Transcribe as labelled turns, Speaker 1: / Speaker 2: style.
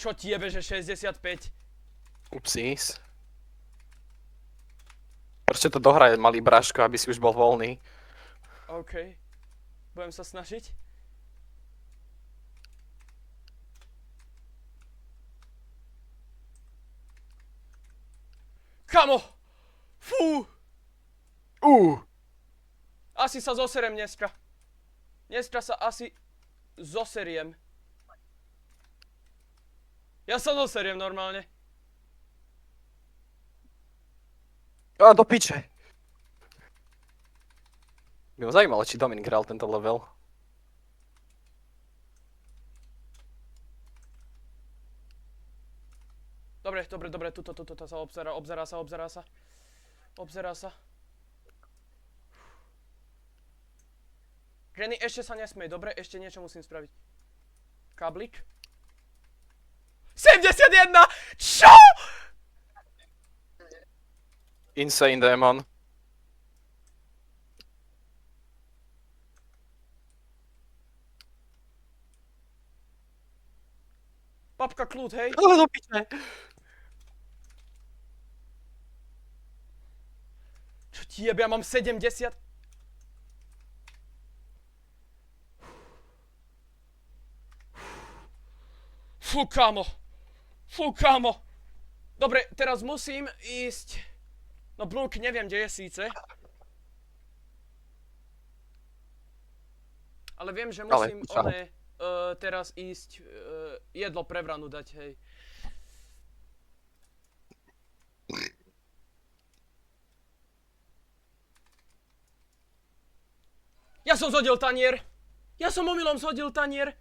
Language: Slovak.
Speaker 1: Čo ti jebe, že 65?
Speaker 2: Upsis. Proste to dohraje, malý Braško, aby si už bol voľný.
Speaker 1: OK. Budem sa snažiť. Kamo! Fú! Asi sa zoseriem dneska. Dneska sa asi zoseriem. Ja sa zoseriem normálne.
Speaker 2: A do piče. By ma zaujímalo, či Dominik hral tento level.
Speaker 1: Dobre, tuto sa obzerá sa. Jenny, ešte sa nesmej, dobre? Ešte niečo musím spraviť. Kablik. 71! Čo?
Speaker 2: Insane Demon.
Speaker 1: Papka kľud, hej?
Speaker 2: Ale do piče.
Speaker 1: Čo ti jebe, ja mám 70. Fú, kámo. Dobre, teraz musím ísť... No, Blurk neviem, kde je síce. Ale viem, že musím teraz ísť jedlo pre vranu dať, hej. Ja som zhodil tanier! Ja som omylom zhodil tanier!